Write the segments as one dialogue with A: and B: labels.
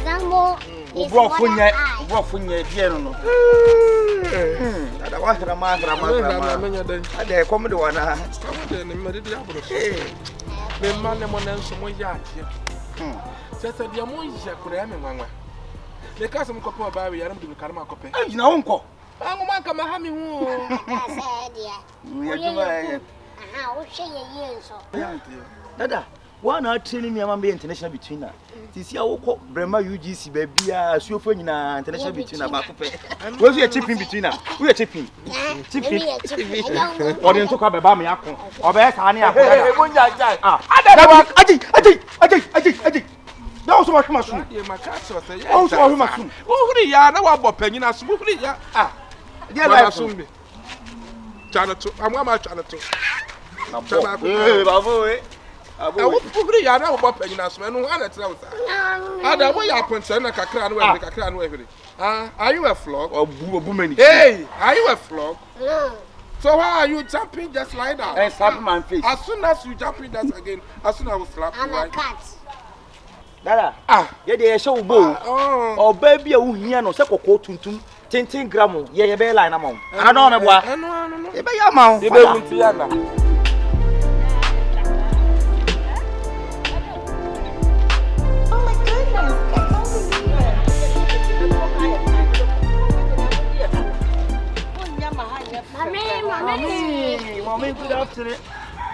A: Zambo.
B: Ubofunye die no. Ada wa hra ada come the one.
C: Come the me dey abro. Me man ne mo na nso mo ya ade. Sasa dia mo ya kura me nwanwa. Le ka some kope oba we yaram du karama kope.
B: Agina wo nko.
C: Anwo man ka ma ha me hu.
A: Asa dia. Aha, wo hwe ye nso.
B: Dada, one training me am be international between na. Tisi awoko Brema UGC babia asuofo nyina international between na ba kope. Wo fi chipping between na. We chipping. Chipping. Odi nto ka beba me akon. Obe ka ne akon. Ah. Aji. Now so much mushroom.
C: Dey makaso say yes.
B: Oh so mushroom.
C: Wo huri ya na wa bopanyina so wo huri ya. Ah.
B: Dey life
C: sumbi. Chanato, amwa chanato.
B: Bravo eh.
C: Wo huri ya na wo bopanyina so no ana tira wo sa. Ada wo ya ponche na kakra na we huri. Ah, are you a flog?
B: Obu many.
C: Hey, are you a flog? No. So why are you jumping just like that?
B: And slap my face.
C: As soon as you jump in that again, as soon as I will slap you.
A: I'm a cat.
B: Dada, ye dey show bo. O baby e wo hia no se kokko tuntum 10 gram ye be line na mo. Ana no boa.
C: No.
B: E be ya ma o.
C: E be gunti ya na.
A: Oh my goodness.
B: Mommy, good afternoon.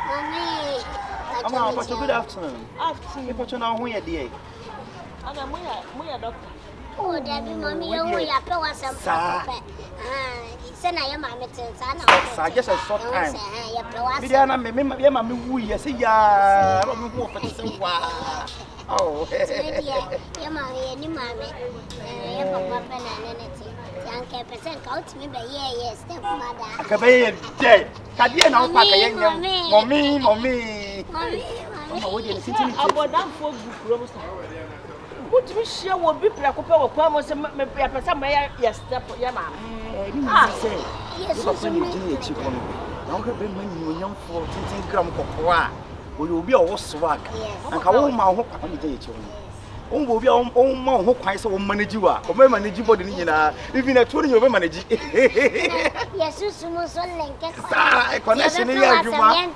A: Mommy.
B: Mama, good afternoon.
D: Afternoon.
B: What you know who you dey?
D: Ana moya doctor.
A: Oh, Debbie, mommy, you are power some. Send I am my
B: Sir, just a short time. Bidiana me mama wu ye say ya, me wu for say wa. Oh.
A: Yeah, mommy, ni mommy. Yeah, papa na neneti. Yanke percent count me be yes, step mother.
B: Ka be ye dey. Ka die na o pa ka ye nyam. Mommy. Mama, we dey sitting in.
D: Abodan fo gukuro mo sa. What we share will be preoccupied with Pamos and me person may yes step ya mama.
A: Yes,
B: Papa ni dey chief on. Na o be man ni onyam for 10 gram kokwa. O yo bi o swag. Anka wo ma ho kwa ni dey chief on. O bo bi o ma ho kwan se o manage wa. O me manage body ni nyina. Even na to ni o be manage.
A: Yes, sumo so lenke.
B: Sa connection ni ya djuma.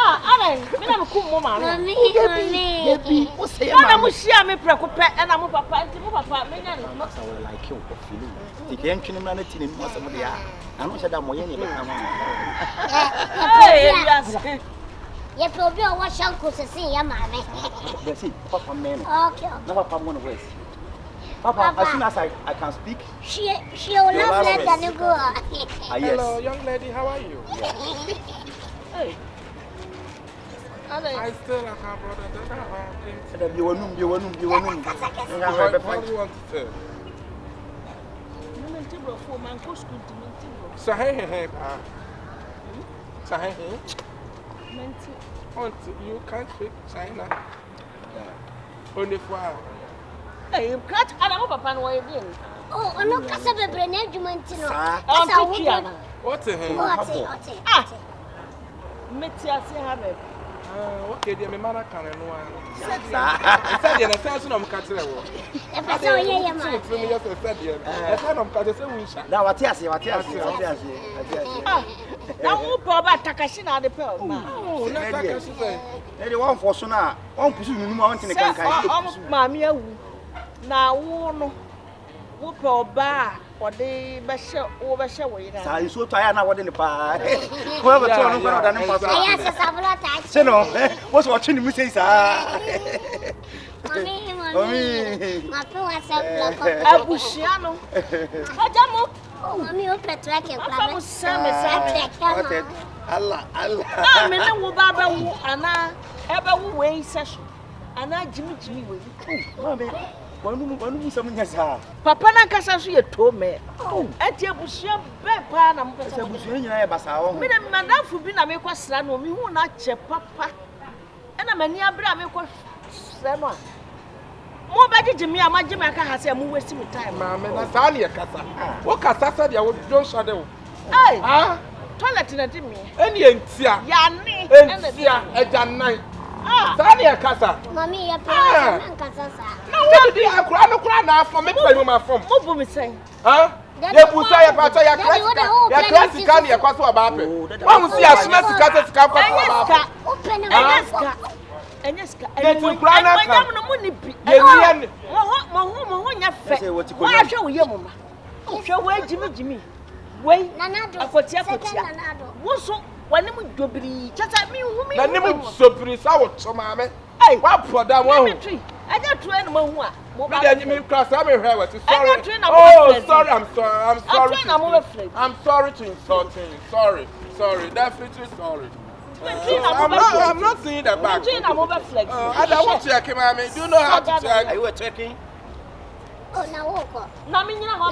D: Alan, me na ku mo ma.
A: Mommy.
B: Baby, o say
D: Ya na mo share me preoccupied and mo papa, nti mo papa me nya no.
B: I will like you for feeling. The game tuni na tini mo asem dia. Anu sha da mo ye ni be kama.
D: Hey,
A: ye probi o wa shanko se sin ya mama.
B: They say papa man.
A: Okay.
B: No papa mo no west. Papa, as soon as I can speak.
A: She will not let that go.
C: Hello, young lady, how are you?
D: hey.
C: I still like her brother.
B: That you wanum.
C: What do you want to say? Sahe. You can't speak China. Only for
D: Hey, you can't allow papa no way in.
A: Oh, no kasa bebre na adwumantino.
C: What's a hand?
D: Ah. Metia say have it.
C: Okay, dear, my mother can know. Said the sense of catching a wall.
A: I saw ye, ma.
C: I said, I'm catching.
B: Now, what yes.
D: Now, who probably Takashina the pearl?
C: Oh, not Takashi.
B: Any one for sooner. One pursue no mountain can
D: carry. Mamma, now, who bar or they basher over showing.
B: I so tired now. What in the pie? Whoever told me, what's watching me say, sir?
A: Mommy, my poor self,
D: Abusiano. Hajamo.
A: Oh, mommy, you Petra can
B: Allah.
D: I mean, no Baba Anna ever way session. Anna Jimmy will be. One some yes, Papa Nankasa told me. Oh, at your bushia bepa and I'm Madame Fubina make us son, we will not check Papa. And I'm a near Bram, Sama. More better to me, I'm a Jamaica has a move wasting time, Mamma. That's all your casa. What casa said you would don't shadow. Aye, toilet in a dimmy. Any tia, Yanni, and a jan night.
C: Sani ya kasa.
A: Mami ya pera na kasa sa.
C: Na wo di akura no kura na afọ me pa ma fom.
D: Mo bu mi sen.
C: Ha? Ye busa ya pa ya classic kan ya kwaso aba ape. Wa mu si asuma sika kwaso aba ape.
A: Open
D: na. Enyeska.
C: Enti kura na ka.
D: Mo mo ni bi.
C: Ye wi
D: mo nya fe. Wa hwe wo ye mo ma. Hwe wo jimi. Wei.
A: Nanado.
D: Akotia. Wo so wani mu dobiri. Chata mi hu mi.
C: Na ni mu sobiri sa wo choma me. Wa proda mo hu.
D: Aja tro en mo hu a.
C: Me dey me class am hwe wa sorry.
D: Oh,
C: sorry, I'm sorry. I'm sorry to insult you. Sorry, definitely sorry. I'm not seeing that back. I don't want to check him, I mean, do you know how to check?
B: Are you checking?
A: Oh, na woko.
D: Na mi nyina ho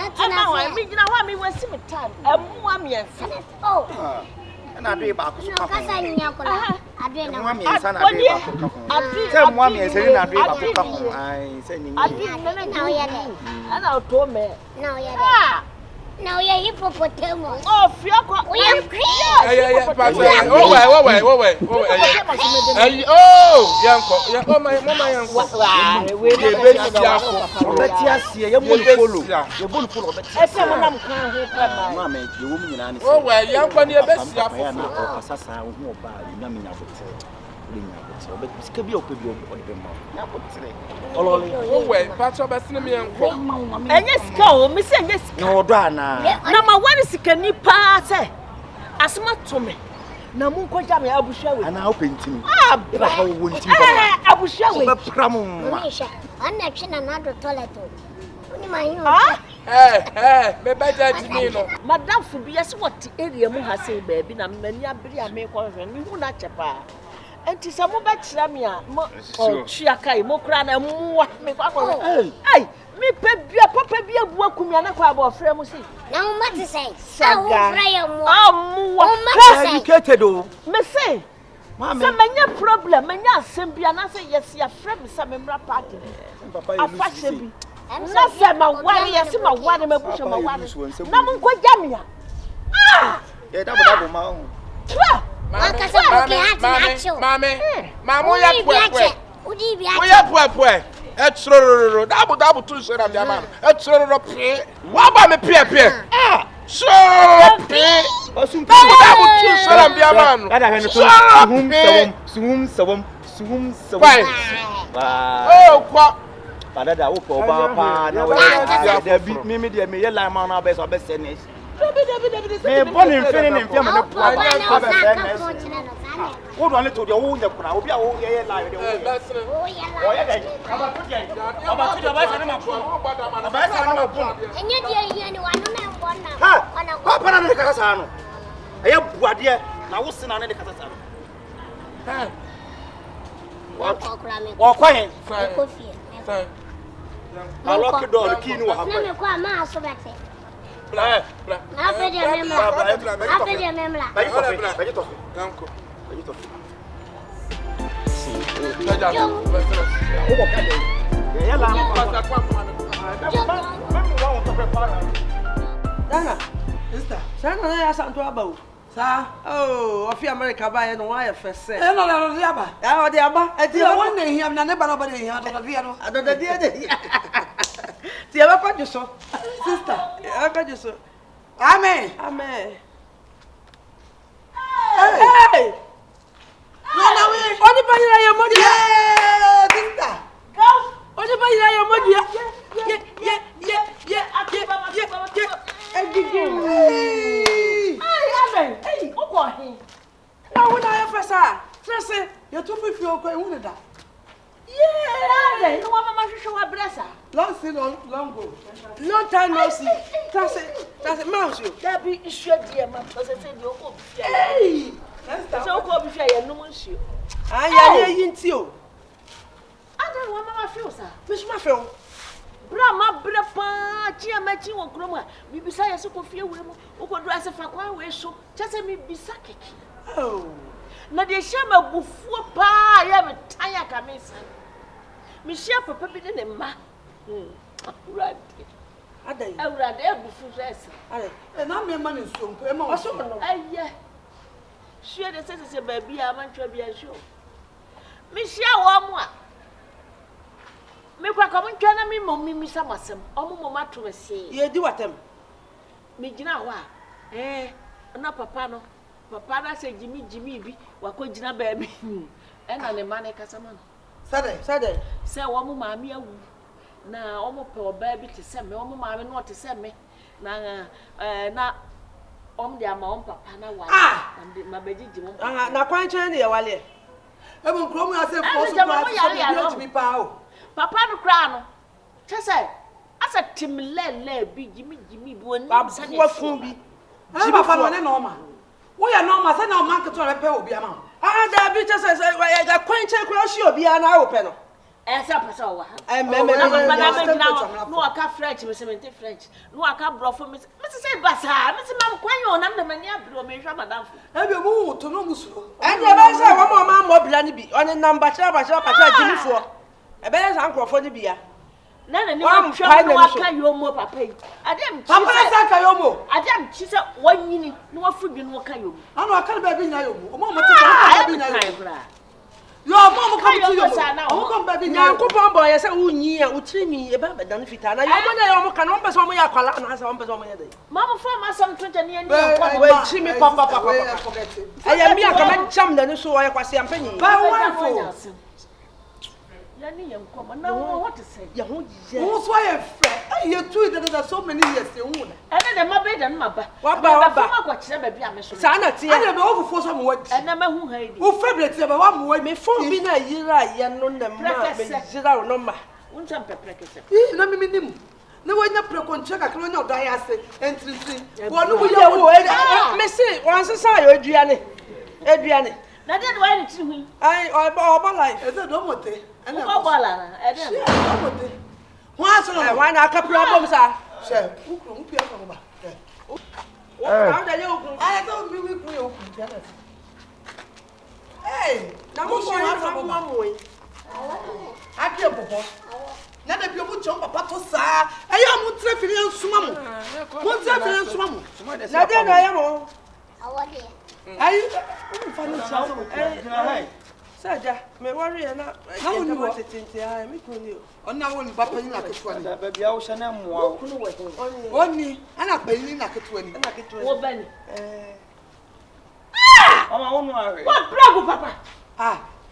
D: mi wasi me time. Emu amiensa.
A: Oh.
B: Na do ba ko so ka.
A: Kasa nya ko na. Ade na.
B: Mu amiensa na do ba ko ka. Se mu amiensa ni na do ba ko ka. Ai, se ni.
A: Ade na o ya de.
D: Ana o to me.
A: Na o ya de. Na o ya hippopotamus.
D: Oh, fiako.
A: O ya
C: Yeah, oh, wait. Oh, yanko. Oh, my mama yanko.
D: We
B: Obeti asie ye mo follow. Ye bo follow obeti.
D: ese mo nam kan ho pa
B: Ma me ye wo mu nyina ni.
C: Oh, well, yanko ni ebesi afo.
B: Ya na o kasasa wo hu oba nya me nya bote. Ule nya bote. Obeti sika bi opebi ode ma. Nya bote. Olole.
C: Oh, well, patcho besine me yanko.
D: enye sika o mi se enye sika.
B: Na odo ana.
D: Na ma wani sika ni pa se. Asma to me. Na mu ko jam ya abusha we.
B: Ana o pentini.
D: Ba
B: ha wo ntimi ba.
D: Abusha we.
B: Be pramu.
A: Misha. Anna china na do toilet. Uni ma hin.
C: Me better to me no.
D: Madam fu bi yes what area mu ha say baabi na mani abiri ame ko hwe ni hu na chepa. Enti se mo be kira me a mo twa kai mo kura na muwa me kwa ko. Ai mi pe bia papa bia bu akumia na kwa abofre mu si.
A: Na mo mate say. Saga.
D: Muwa.
B: Educated o.
D: Me say. Mama. Se manya problem, manya asem bia na say yes ya frame se me mra party bi.
B: Papa you lose.
D: Bi. Na se ma wari yes ma wari me busho ma wari. Na mo nko jamia.
B: Yeah, double ma o.
D: Twa.
C: Mame, ya pwe.
A: Udi bi
C: ache. Ya pwe. Etrororo. Double tu so na bia man. Etrororo pe. Wa ba me pe. So pe.
B: Osum pe.
C: Double tu so na bia man.
B: Ada he no suhum sawum.
C: Oh, kwa.
B: Padada wo ko ba pa na we da bi me de me ye line man na be so be senes. Me born fini ne mfia me po anya be senes. Wo do ani to de wo nya kuna obi a wo ye line de wo. O ye dai. Aba to je ba se na ma po. Aba se na ma po.
A: Enye die ye ni wanu na mbon na.
B: Ha. Papa na ne kasa no. Eye buade na wo se na ne kasa no. Ha. Wa kwa hen.
A: Kofi.
B: I lock the door, the key no happen.
A: Na me kwa ma so bete.
C: Bla.
A: Na fe de memla. Na fe de memla.
B: Bayi to.
C: Yanko.
B: Bayi to.
C: Jaja.
B: O bo ka de. Ye la ma
C: Pasa kwa kwa.
E: Dana, sister. Sana na ya santo abawo. Sa. Oh, ofi America ba ye no wa ye fese.
F: E no le ro aba.
E: Ya o de aba. E ti
F: won na hiam na ne ba no ba de hiam to de no.
E: Adoda de de. Ti aba pa juso. Sister, aba pa juso.
F: Amen.
E: Amen.
F: Hey.
E: Nana we. Oni pa yira ye modi.
F: Yeah, sister.
E: Go. Oni pa yira ye modi. Yeah. Amen.
D: Hey, o ko hin.
F: Na wo na ya fesa. Fese, ye to fifi o ko ehun da.
D: Yeah, no mama hwehwe wa bresa.
F: Long go. Long time no see. That's mouse you.
D: Da bi issue die ma pese se di o ko bi.
F: Hey.
D: Se o ko bi hwe ye num issue.
E: Aya ye yinti o.
D: Ada wa mama feel sa.
F: Fish ma fe o.
D: Bra ma bre pa chi amachi wo krom a bibisa ye se ko fie we mu o ko do ase fa kwa we so chese mi bisa keki.
F: Oh.
D: Na de shama bufuo pa ye me tanya kamisa. Mi shia papa bi ne ma. Urade.
F: Adai.
D: Urade e bufu resa.
F: Adai. E na me ma ne nsuompo e ma wo so no.
D: Aye. Shia de se ba bia ma ntwa bia sho. Mi kwa kwa ntwa na me mom mi samasem omo mom ato wese
E: ye di watem
D: me gina ho a na papa na se jimi bi wakogina ba bi na ne ma ne kasama no
E: sade
D: se wo mo maami awu na omo pe oba bi te se me omo maami no te se me na om dia ma om papa na wa ma begiji mo
E: na kwan chen ne ye wale
F: Ebu nkromu ya se force kwa bi pa o.
D: Papa no kra no. Chese asa timlele bi jimi bi woni
E: wa fun bi.
F: Jimi papa no ne normal. Wo ya normal se na o man keto pe obi ama.
E: Da bi chese da kwanche kwa shi obi ana wo pe no.
D: Esa pesa wa.
E: No
D: aka French me semente French. No aka brofo me se basa, me se mam kwanyo nam na mani abro me hwa madam.
F: Ebi mu to no musu.
E: Ende be se wo ma mo bla ni bi. Oni number cha jimi fo. Ebe ya san krofo ni bi ya.
D: Na ni ma hwa no aka yomo papa yi. Adem chi.
F: Papa sa aka yomo.
D: Adem chi se wanyini no afudwi no aka yomo.
F: Ano aka ba bi nya yomo. O mo mo te aka bi nya yomo. Yo mo come to you. O come baby
E: na kopon boy say unyi a utirimi e ba bedan fita na yo mo na yo mo kan on person mo ya kwala na say on person mo ya dey
D: mama form asam 20 ni ndi
E: ko we chimi papa aya mi aka ma cham na ni so wo ya kwase ampanyi
F: ba wonful
D: ya ni yem ko na what to say
E: ya ho je
F: wo so ya frɛ you two that so many years e hu na
D: ene de ma be de ma ba
E: wa
D: ma ko kire ba bi a me so
E: sa na tie
F: ana be wo fofo so mo wadi
D: ene ma hu ha idi
F: wo favorite ba wa mo wadi
E: me phone bi na yira ye no na ma be yira no ma
D: uncha pepre kese
F: na mi nim na wanya prekonche kakra wanya odan ya se entrinsi wo no
E: ya wo me se wan sesa yo aduane
D: na de do any ti hu
E: ai oba life
F: e de do mote
D: ene ko bala na e de
F: mote wa so no
E: wa na akapra bom sa
F: she ukru mu pia ko ba
E: o da ye okun
F: ai so mi wi ku ye okun pia na na mo so na so ba
E: mo yi
F: aki popo na da bi omu chon papa to sa ayi amu tre fili ensuma mo tre fili ensuma mo
E: na de na ye mo
A: awode
F: ayi fa no cha
E: Saja, me worry na
F: woni wo
E: tete ai mi ko ni o.
F: Onna woni papa ni na ketua ni.
B: Da ba bia wo hye na moa.
D: kunu we
F: Oni ana pa ni na ketua ni.
E: Na ketu.
D: wo bani
B: Mama wo no ahwe.
D: wo bravo papa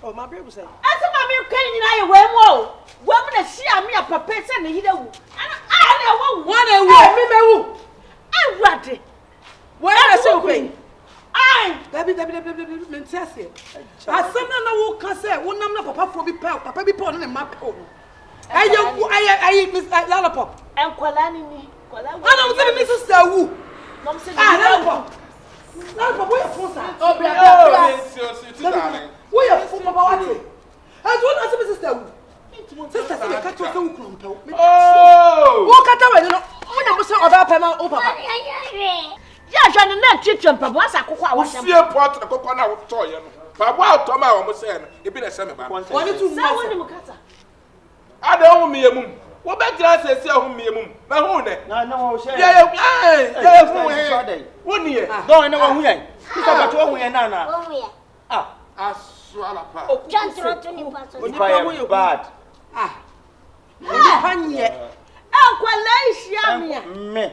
E: Oh my baby say.
D: asema me kan nyina ye we mo wo mo na sia me papa se na yida wu ana na wo wu
F: Wana wu mi me wu.
D: awrade
E: Wo na se o pe.
D: ai
F: Dabi mentase. Asana na wo ka se wo nam na papa fo bi pa no ne ma pa o. Ayi Miss Lollipop.
D: enkwala ni kwala
F: Ana mo se mi sister wu.
D: mom se
F: Lollipop. Lollipop wo ye fun sa. Wo ye fun papa wate. E do na se mi sister wu. Sister se ka to se wu kuro mpa wo.
E: Wo kata we no. Wo na mo se oda pa ma o papa.
D: ya jwa na twetwe papa asa kokwa wa
C: Sie pot kokwa na wo to ye no. Babo auto ma wo mo se no. E bi na se me ba.
F: Woni tu
D: sa woni mukata
C: Ada hu me yemum. Wo be gra se se hu me yemum. Na hu ne.
B: Na wo hye.
C: Ya hu he. Woni ye.
B: Don na wo hu yan. Kuka ba to hu yan na.
A: wo ya
C: Aswala pa.
A: John Trotto ni paso
B: Oni bad.
E: Ni panye.
D: enkwala ihia me
B: Me.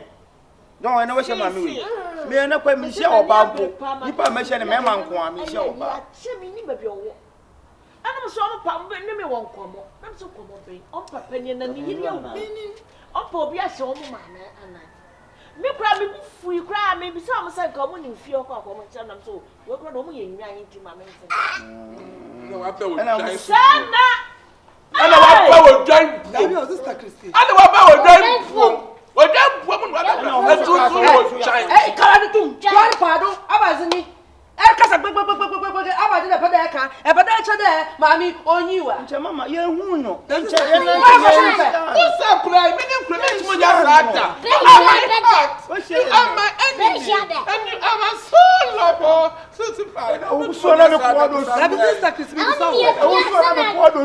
B: Don na wo hye ma me we. Me na kwa mi hye oba mpo. Nipa ma hye ne me ma nko a mi hye oba.
D: chemi ni baby owo ana so mo pa mbe ni me won komo na so komo be on papa ni na ni yiri awu on pa obi ase o mo ma na ana me kra me bufu kra me bi sa mo say komo ni fie okọ komo cha na so we kra do mo ye nwan yin ti ma me nse
C: Na wa ba wo dwan.
D: sana
C: Ana wa ba wo dwan.
F: Dabi o sister Christy.
C: Ana wa ba wo dwan. Wo dwan buo mu wa ba. Etu wo chan.
E: Kala ni tum. Kala pado abazini. Kasa gbegbe abadi na pada ka. E pada che de mami onyiwa.
B: Nche mama ye hu no.
F: Nche
B: ye na
C: Who say pray? Me dem pray me timo ja sata. I'm a soul lover. So pray.
B: O so na me ko do.
F: Dabi sister Christy mi so wo.
B: O so na me ko do.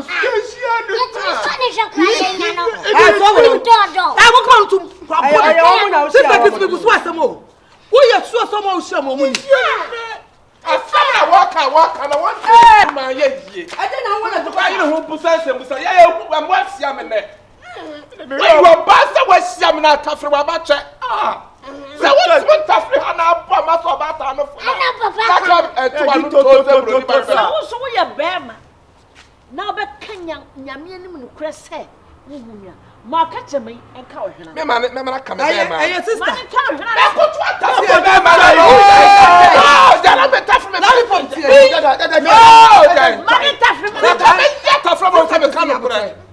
F: Wo come to sister Christy mi so asemo. Wo ye so asemo o shamo mu ni.
C: Asama waka na one day ma ye die.
E: Ade na wona
C: Why you who busa busa? Yeah, I'm what see am ne. You are basta was Yamina Tafri Wabache. Ah. So what's one Tafri Hana Pama Sabata?
D: So we are Bama. Now, but Kenya, Yamian Crest, Market to me and cow.
C: Mamma, come here, my sister.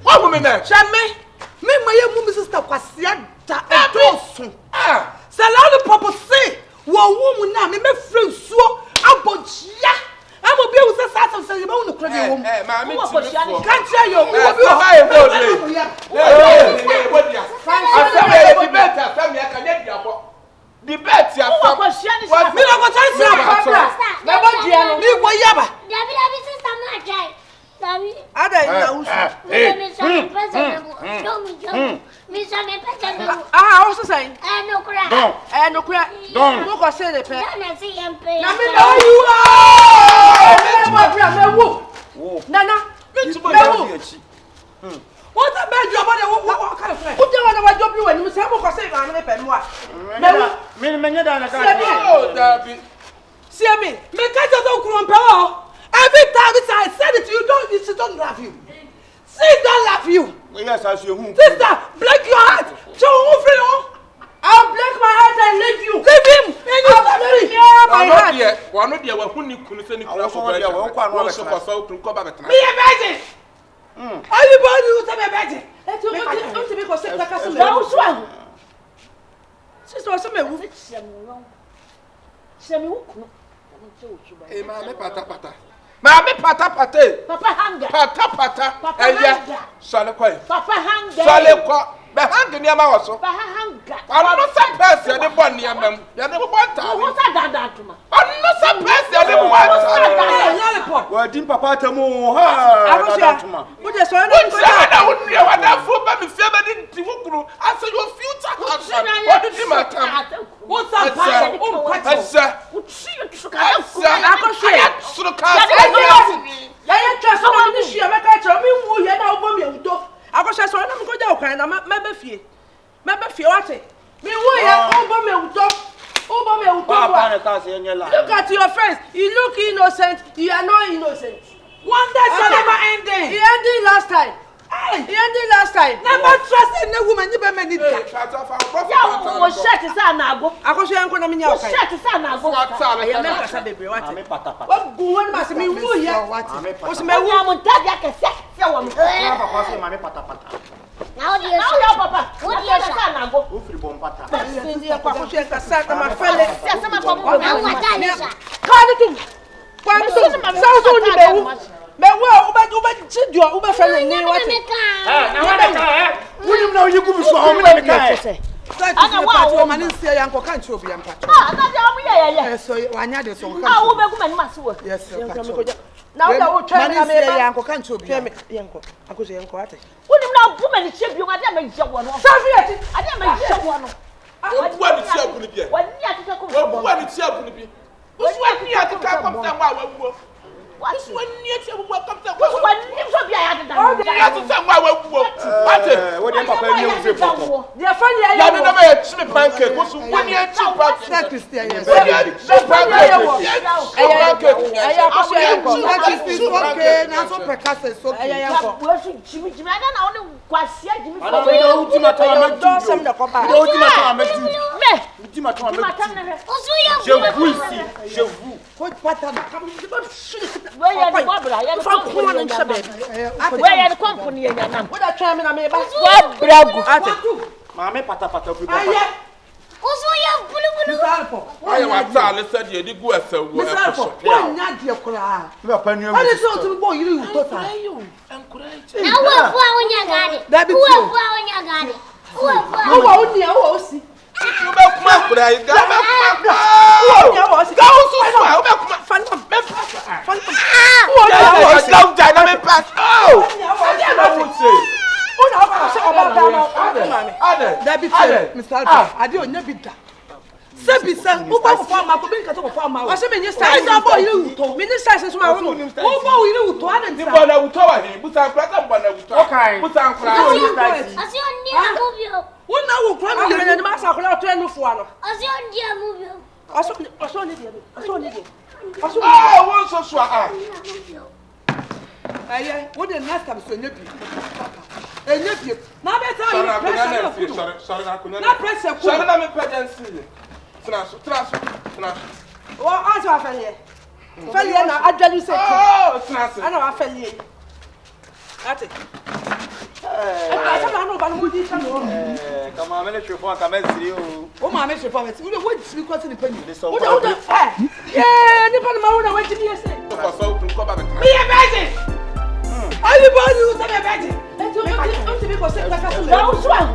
C: What woman there? Shamme, me, my sister, Quasiata, and Tosun. Ah, Salad Papa say, one woman now, me, friend, so about ya. I'm a bill with a sat of saying, no credit. Can't tell you, we will be high. What a bad job! What kind of friend? What do you want to do when you say, I'm going to say, I'm going to pay more? See me, make us don't compare. Every time I said it, you don't love you. See, don't love you.
B: Yes, I see you.
C: Sister, break your heart. So, I'll break my heart and leave you. Leave him. My heart. One of you who you couldn't send me a virgin. Everybody who's a virgin. Let's make us say, sister, what's the Mammy pata pata. Papa hunger. Pata pata. Papa hunger. Salakoi. Papa hunger. Salakoi. Behind the Yamaso. Papa hunger. I'm not some person, the one near them. You're never one time. What's that to me? I'm not some person, the one.
B: Well, didn't Papa Tamu? I was here.
C: What is one? I wouldn't know what that fool baby family didn't answer your future husband. What did you matter? What's that? Look at your face. You look innocent. You are not innocent. One day, never ending. He ended last time. He ended last time. Never trust any woman. You better need that. Yeah, was shut his son. I go share and come in your shut his son. I go. I am not a baby. What good must be who you are? What's my woman? That can say.
A: Now, dear Papa, what dear son? I go.
B: Who free bomb pata?
C: My friend, but well, Uber friend, you know you could show home. I know what woman is saying, Uncle can't you be a patch? Yes, so I know this one. Yes, now that will try to say, Uncle can't you be Uncle? Uncle say, Uncle, what do now woman is ship you? I didn't make one. I didn't make one. What is your good? What is your good? What's what you have to come somewhere? What's when you say welcome to what you should be at the somewhere? What do Papa knew? Your friend, I don't know, chip pancake. What's when you chip Christian? Where are the company? What are trying to make what Mamma Pata Pata. Also, you have I am a said you did go as a woman. Not your cry. You are penny. What is all to boy you? Now, what for when you got it? That be when you got it. Who only a see? You make my cry.
F: Sebisa, who bought for my cooking cat of farm? I said, Minister, I saw you to Minister says my room. Who bought you to other than the one I would tell him, but I'm glad I'm going to talk. Put on crying.
A: As you move you.
F: One now will cry and the master will not turn of one.
A: As you move you.
F: I saw it.
C: Oh, what's so swag?
F: What the last time so nippy? A nephew. Now better
C: sorry,
F: not pressure.
C: Sorry, I'm pregnant.
F: Well, answer our failure. Failure, I tell you, say, oh, I know I failure. That's it.
B: Come on, let's your phone. Come and see you.
F: Oh, my Mr. Thomas, you know what's because of the penny. Yeah, depending on what I went to be a say. Be a virgin. Everybody who's a virgin. Let's do because that's one.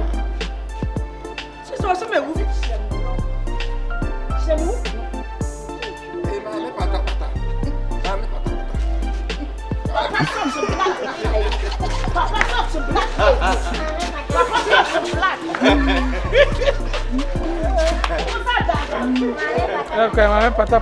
F: She's also a movie.
A: Okay,
G: mame pata.